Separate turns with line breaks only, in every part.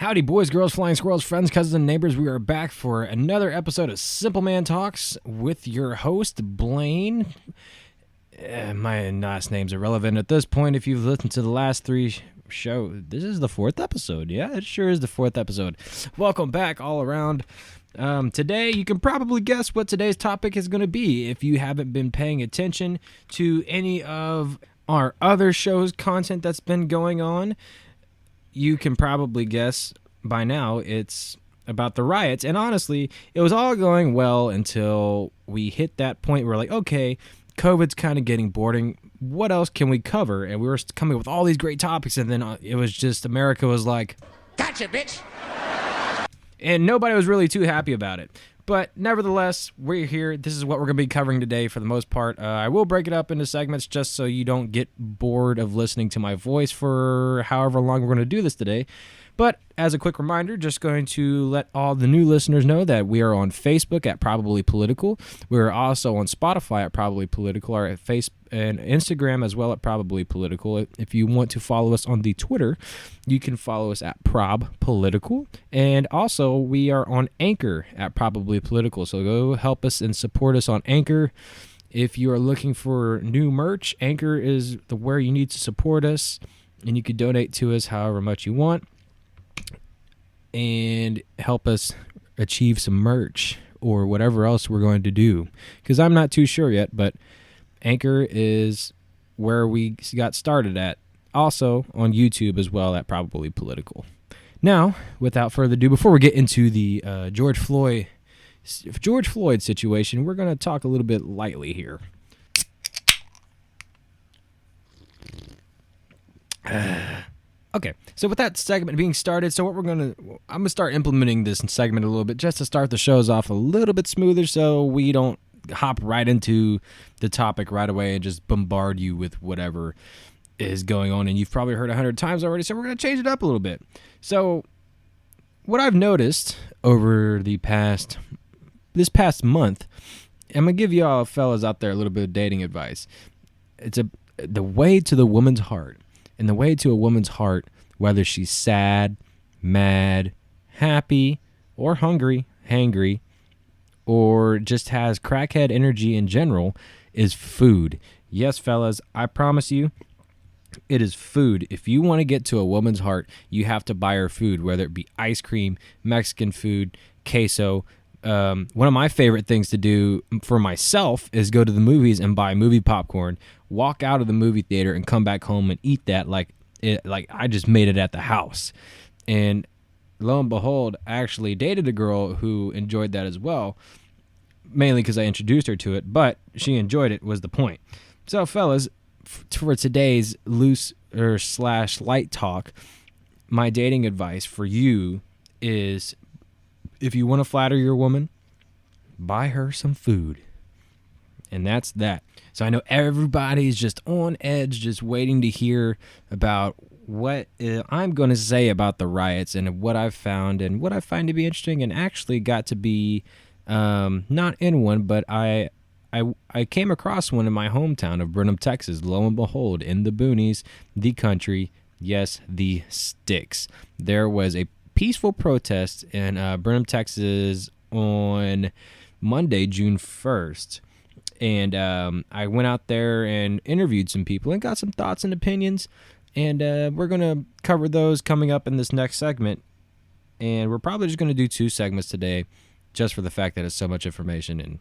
Howdy, boys, girls, flying squirrels, friends, cousins, and neighbors. We are back for another episode of Simple Man Talks with your host, Blaine. My last name's irrelevant at this point. If you've listened to the last three shows, this is the fourth episode. Yeah, it sure is the fourth episode. Welcome back all around. Today, you can probably guess what today's topic is going to be if you haven't been paying attention to any of our other shows' content that's been going on. You can probably guess by now it's about the riots. And honestly, it was all going well until we hit that point where we're like, okay, COVID's kind of getting boring. What else can we cover? And we were coming up with all these great topics. And then it was just America was like,
gotcha, bitch.
And nobody was really too happy about it. But nevertheless, we're here. This is what we're going to be covering today for the most part. I will break it up into segments just so you don't get bored of listening to my voice for however long we're going to do this today. But as a quick reminder, just going to let all the new listeners know that we are on Facebook at Probably Political. We're also on Spotify at Probably Political, or at Facebook and Instagram as well at Probably Political. If you want to follow us on the Twitter, you can follow us at Prob Political. And also, we are on Anchor at Probably Political. So go help us and support us on Anchor. If you are looking for new merch, Anchor is where you need to support us. And you can donate to us however much you want and help us achieve some merch or whatever else we're going to do. Because I'm not too sure yet, but Anchor is where we got started at. Also on YouTube as well at Probably Political. Now, without further ado, before we get into the George Floyd situation, we're going to talk a little bit lightly here. Okay, so with that segment being started, I'm gonna start implementing this segment a little bit just to start the shows off a little bit smoother, so we don't hop right into the topic right away and just bombard you with whatever is going on, and you've probably heard 100 times already. So we're gonna change it up a little bit. So what I've noticed over this past month, I'm gonna give you all fellas out there a little bit of dating advice. It's the way to the woman's heart. And the way to a woman's heart, whether she's sad, mad, happy, or hungry, hangry, or just has crackhead energy in general, is food. Yes, fellas, I promise you, it is food. If you want to get to a woman's heart, you have to buy her food, whether it be ice cream, Mexican food, queso. One of my favorite things to do for myself is go to the movies and buy movie popcorn, walk out of the movie theater and come back home and eat that like I just made it at the house. And lo and behold, I actually dated a girl who enjoyed that as well, mainly because I introduced her to it, but she enjoyed it was the point. So fellas, for today's loose or / light talk, my dating advice for you is, if you want to flatter your woman, buy her some food. And that's that. So I know everybody's just on edge, just waiting to hear about what I'm going to say about the riots and what I've found and what I find to be interesting, and actually got to be not in one, but I came across one in my hometown of Brenham, Texas. Lo and behold, in the boonies, the country, yes, the sticks. There was a peaceful protest in Brenham, Texas on Monday, June 1st. And I went out there and interviewed some people and got some thoughts and opinions. And we're going to cover those coming up in this next segment. And we're probably just going to do 2 segments today just for the fact that it's so much information and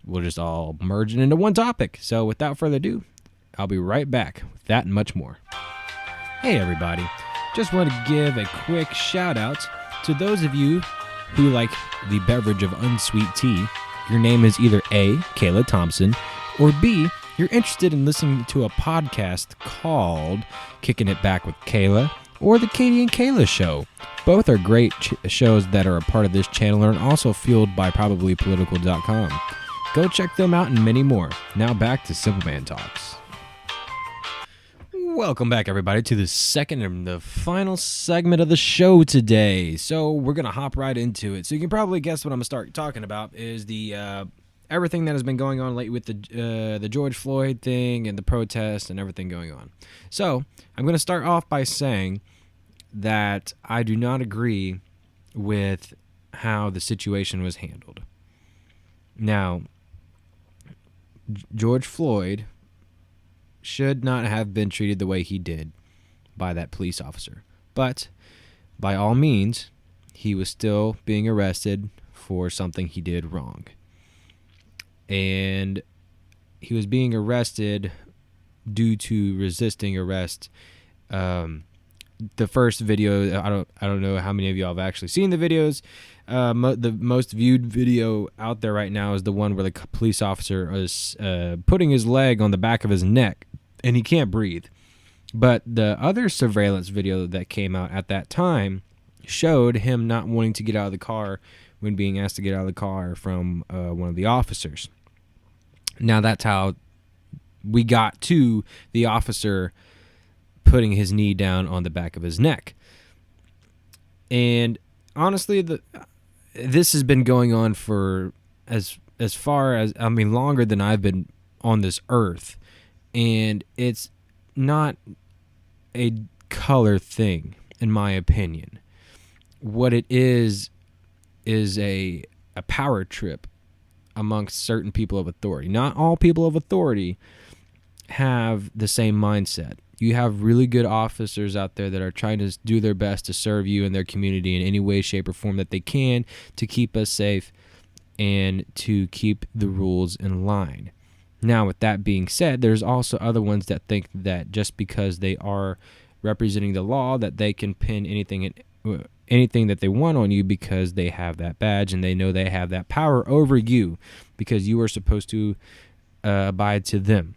we'll just all merge it into one topic. So without further ado, I'll be right back with that and much more. Hey, everybody. Just want to give a quick shout out to those of you who like the beverage of unsweet tea. Your name is either A, Kayla Thompson, or B, you're interested in listening to a podcast called Kicking It Back with Kayla, or The Katie and Kayla Show. Both are great shows that are a part of this channel and also fueled by probablypolitical.com. Go check them out and many more. Now back to Simple Man Talks. Welcome back, everybody, to the second and the final segment of the show today. So we're going to hop right into it. So you can probably guess what I'm going to start talking about is the everything that has been going on lately with the George Floyd thing and the protests and everything going on. So I'm going to start off by saying that I do not agree with how the situation was handled. Now, George Floyd should not have been treated the way he did by that police officer. But by all means, he was still being arrested for something he did wrong. And he was being arrested due to resisting arrest. The first video, I don't know how many of y'all have actually seen the videos. The most viewed video out there right now is the one where the police officer is putting his leg on the back of his neck, and he can't breathe. But the other surveillance video that came out at that time showed him not wanting to get out of the car when being asked to get out of the car from one of the officers. Now that's how we got to the officer putting his knee down on the back of his neck. And honestly, this has been going on for as far as, longer than I've been on this earth. And it's not a color thing, in my opinion. What it is a power trip amongst certain people of authority. Not all people of authority have the same mindset. You have really good officers out there that are trying to do their best to serve you and their community in any way, shape, or form that they can to keep us safe and to keep the rules in line. Now, with that being said, there's also other ones that think that just because they are representing the law, that they can pin anything that they want on you because they have that badge and they know they have that power over you because you are supposed to abide to them.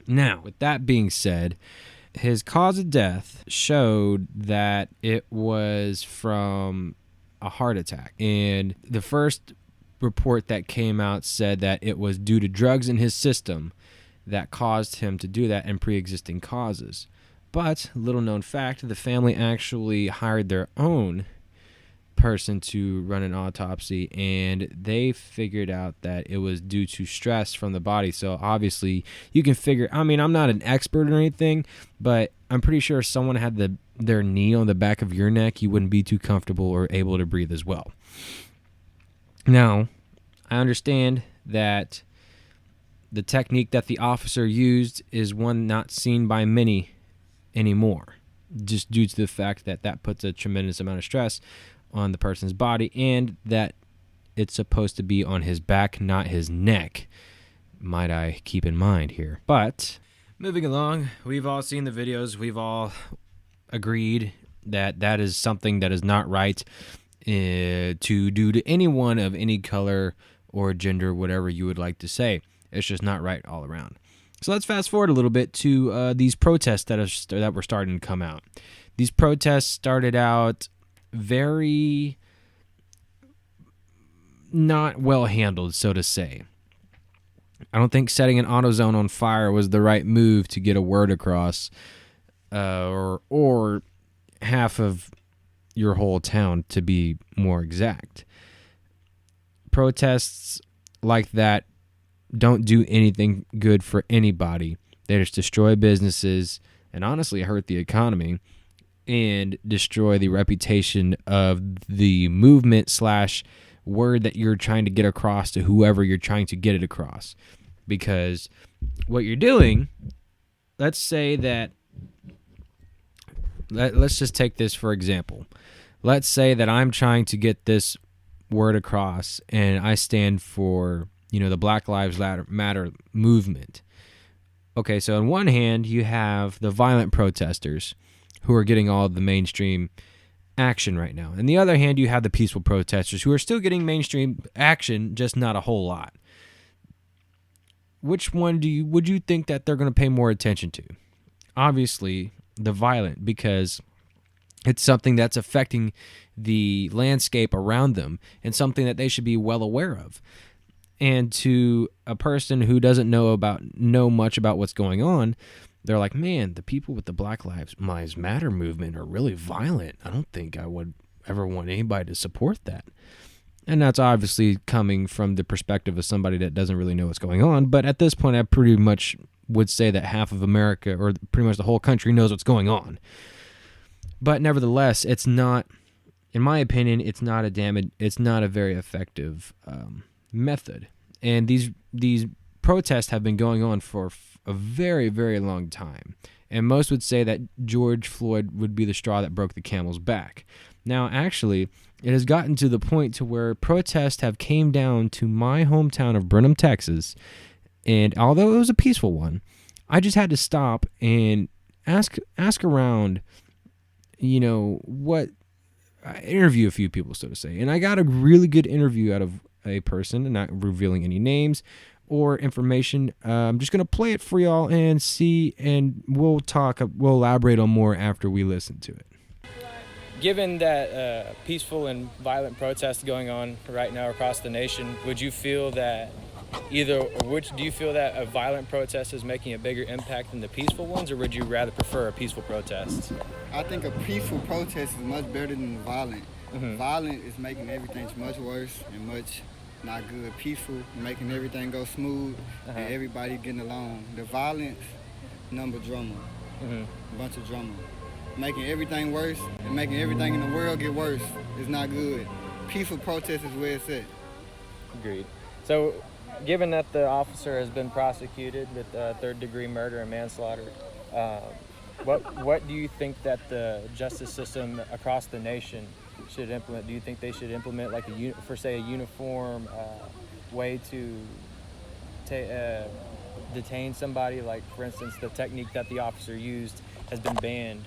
Now, with that being said, his cause of death showed that it was from a heart attack. And the first report that came out said that it was due to drugs in his system that caused him to do that and pre-existing causes. But, little known fact, the family actually hired their own person to run an autopsy, and they figured out that it was due to stress from the body. So obviously you can figure, I'm not an expert or anything, but I'm pretty sure if someone had their knee on the back of your neck, you wouldn't be too comfortable or able to breathe as well. Now, I understand that the technique that the officer used is one not seen by many anymore, just due to the fact that puts a tremendous amount of stress on the person's body, and that it's supposed to be on his back, not his neck, might I keep in mind here. But moving along, we've all seen the videos. We've all agreed that is something that is not right to do to anyone of any color or gender, whatever you would like to say. It's just not right all around. So let's fast forward a little bit to these protests that were starting to come out. These protests started out very not well handled, so to say. I don't think setting an AutoZone on fire was the right move to get a word across, or half of your whole town, to be more exact. Protests like that don't do anything good for anybody. They just destroy businesses and honestly hurt the economy and destroy the reputation of the movement / word that you're trying to get across to whoever you're trying to get it across. Because what you're doing, let's say that, let's just take this for example. Let's say that I'm trying to get this word across and I stand for, the Black Lives Matter movement. Okay, so on one hand, you have the violent protesters who are getting all of the mainstream action right now. On the other hand, you have the peaceful protesters who are still getting mainstream action, just not a whole lot. Which one would you think that they're going to pay more attention to? Obviously, the violent, because it's something that's affecting the landscape around them and something that they should be well aware of. And to a person who doesn't know much about what's going on, they're like, man, the people with the Black Lives Matter movement are really violent. I don't think I would ever want anybody to support that. And that's obviously coming from the perspective of somebody that doesn't really know what's going on. But at this point, I pretty much would say that half of America, or pretty much the whole country, knows what's going on. But nevertheless, it's not, in my opinion, it's not a very effective method. And these protests have been going on for a very, very long time. And most would say that George Floyd would be the straw that broke the camel's back. Now, actually, it has gotten to the point to where protests have came down to my hometown of Brenham, Texas. And although it was a peaceful one, I just had to stop and ask around, interview a few people, so to say. And I got a really good interview out of a person, not revealing any names or information. I'm just going to play it for y'all and see, and we'll elaborate on more after we listen to it. Given that peaceful and violent protests going on right now across the nation, would you feel that do you feel that a violent protest is making a bigger impact than the peaceful ones, or would you rather prefer a peaceful protest?
I think a peaceful protest is much better than violent. Mm-hmm. Violent is making everything much worse and much not good. Peaceful, making everything go smooth and everybody getting along. The violence, number drama, a bunch of drama. Making everything worse and making everything in the world get worse is not good. Peaceful protest is where it's at.
Agreed. So, given that the officer has been prosecuted with third-degree murder and manslaughter, what do you think that the justice system across the nation should implement? Do you think they should implement like a uniform way to detain somebody? Like, for instance, the technique that the officer used has been banned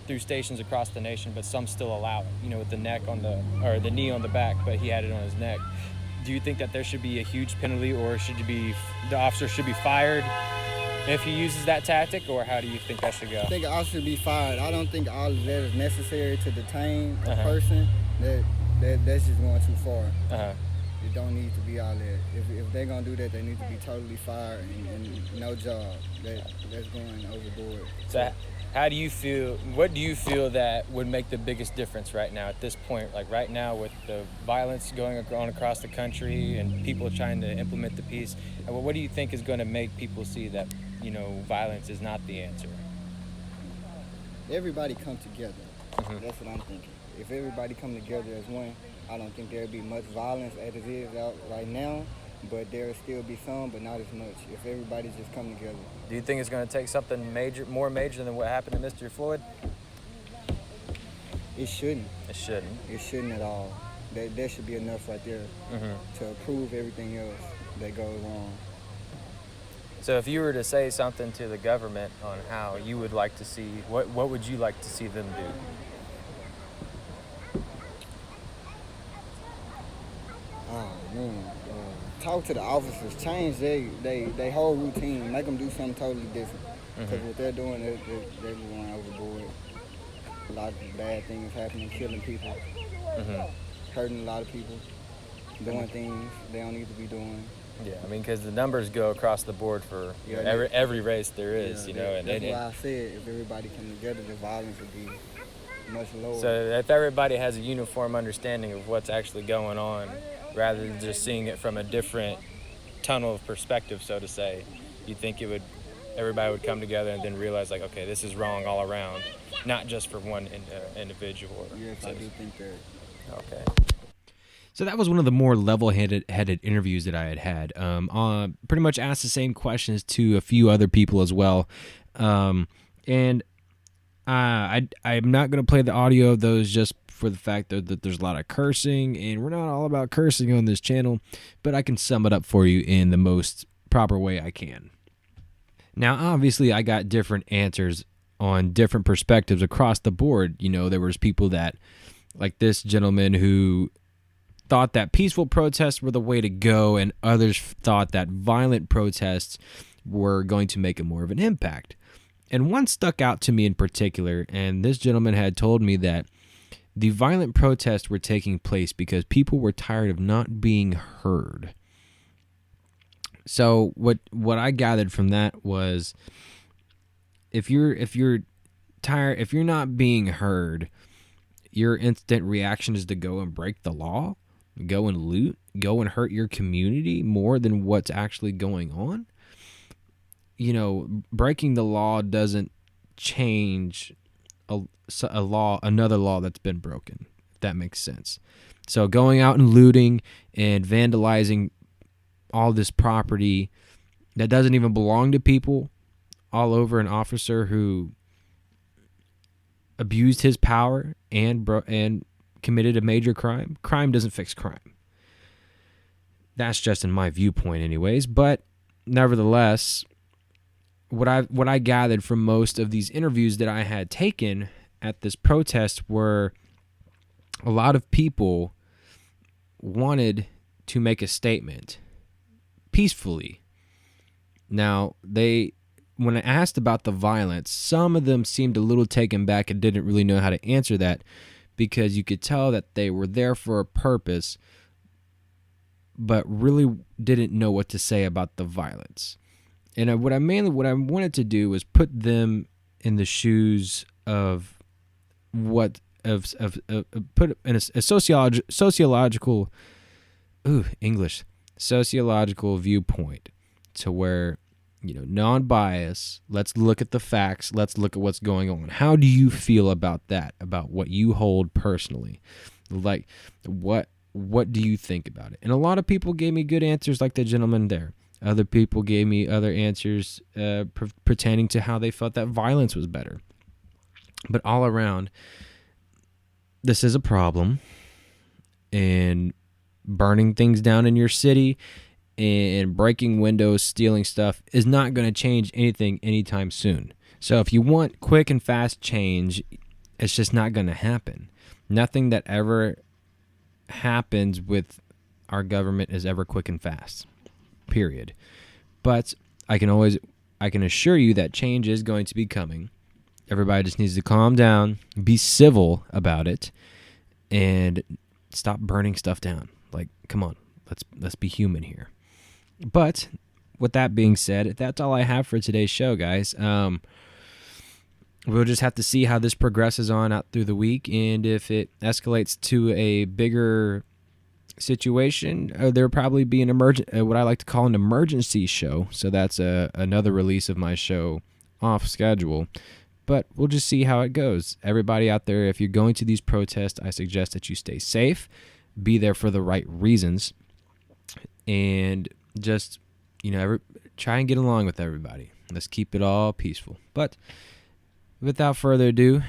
through stations across the nation, but some still allow it. With the the knee on the back, but he had it on his neck. Do you think that there should be a huge penalty, or the officer should be fired if he uses that tactic, or how do you think that should go?
I think the officer should be fired. I don't think all of that is necessary to detain a person. That's just going too far. It don't need to be all that. If they're gonna do that, they need to be totally fired and no job. That's going overboard.
So how do you feel? What do you feel that would make the biggest difference right now at this point? Like right now, with the violence going on across the country and people trying to implement the peace, what do you think is going to make people see that violence is not the answer?
Everybody come together. That's what I'm thinking. If everybody come together as one, I don't think there'll be much violence as it is out right now. But there'll still be some, but not as much, if everybody just come together.
Do you think it's going to take something more major than what happened to Mr. Floyd?
It shouldn't.
It shouldn't?
It shouldn't at all. There should be enough right there to approve everything else that goes wrong.
So if you were to say something to the government on how you would like to see, what would you like to see them do?
Oh, man. Talk to the officers, change they whole routine, make them do something totally different. Because what they're doing, they're going overboard. A lot of bad things happening, killing people, hurting a lot of people, doing things they don't need to be doing.
Yeah, I mean, because the numbers go across the board for every race there is,
That's why I said if everybody come together, the violence would be much lower.
So if everybody has a uniform understanding of what's actually going on, rather than just seeing it from a different tunnel of perspective, so to say, you think everybody would come together and then realize, like, okay, this is wrong all around, not just for one individual.
Yes, I do think that.
Okay. So that was one of the more level-headed interviews that I had. Pretty much asked the same questions to a few other people as well. I'm not going to play the audio of those just for the fact that there's a lot of cursing, and we're not all about cursing on this channel, but I can sum it up for you in the most proper way I can. Now, obviously, I got different answers on different perspectives across the board. There was people that, like this gentleman who thought that peaceful protests were the way to go, and others thought that violent protests were going to make more of an impact. And one stuck out to me in particular, and this gentleman had told me that the violent protests were taking place because people were tired of not being heard. So what I gathered from that was, if you're tired, if you're not being heard, your instant reaction is to go and break the law, go and loot, go and hurt your community more than what's actually going on. Breaking the law doesn't change another law that's been broken, if that makes sense. So going out and looting and vandalizing all this property that doesn't even belong to people all over an officer who abused his power and committed a major crime. Crime doesn't fix crime. That's just in my viewpoint anyways, but nevertheless, what I gathered from most of these interviews that I had taken at this protest were a lot of people wanted to make a statement peacefully. Now, when I asked about the violence, some of them seemed a little taken back and didn't really know how to answer that, because you could tell that they were there for a purpose, but really didn't know what to say about the violence. And what I wanted to do was put them in the shoes of put in a sociological viewpoint, to where, non-bias. Let's look at the facts. Let's look at what's going on. How do you feel about that? About what you hold personally? Like, what do you think about it? And a lot of people gave me good answers, like the gentleman there. Other people gave me other answers pertaining to how they felt that violence was better. But all around, this is a problem, and burning things down in your city and breaking windows, stealing stuff is not going to change anything anytime soon. So if you want quick and fast change, it's just not going to happen. Nothing that ever happens with our government is ever quick and fast, period. But I can assure you that change is going to be coming. Everybody just needs to calm down, be civil about it, and stop burning stuff down. Like, come on, let's be human here. But with that being said, that's all I have for today's show, guys. We'll just have to see how this progresses on out through the week, and if it escalates to a bigger situation, there'll probably be an what I like to call an emergency show. So that's another release of my show off schedule. But we'll just see how it goes. Everybody out there, if you're going to these protests, I suggest that you stay safe, be there for the right reasons, and just, try and get along with everybody. Let's keep it all peaceful. But without further ado,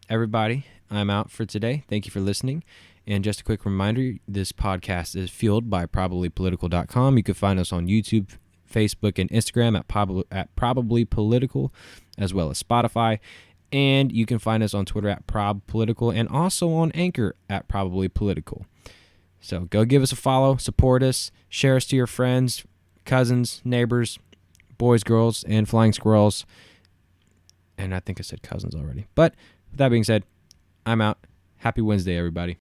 everybody, I'm out for today. Thank you for listening. And just a quick reminder, this podcast is fueled by probablypolitical.com. You can find us on YouTube, Facebook, and Instagram at Probably Political, as well as Spotify. And you can find us on Twitter at ProbPolitical, and also on Anchor at Probably Political. So go give us a follow, support us, share us to your friends, cousins, neighbors, boys, girls, and flying squirrels. And I think I said cousins already. But with that being said, I'm out. Happy Wednesday, everybody.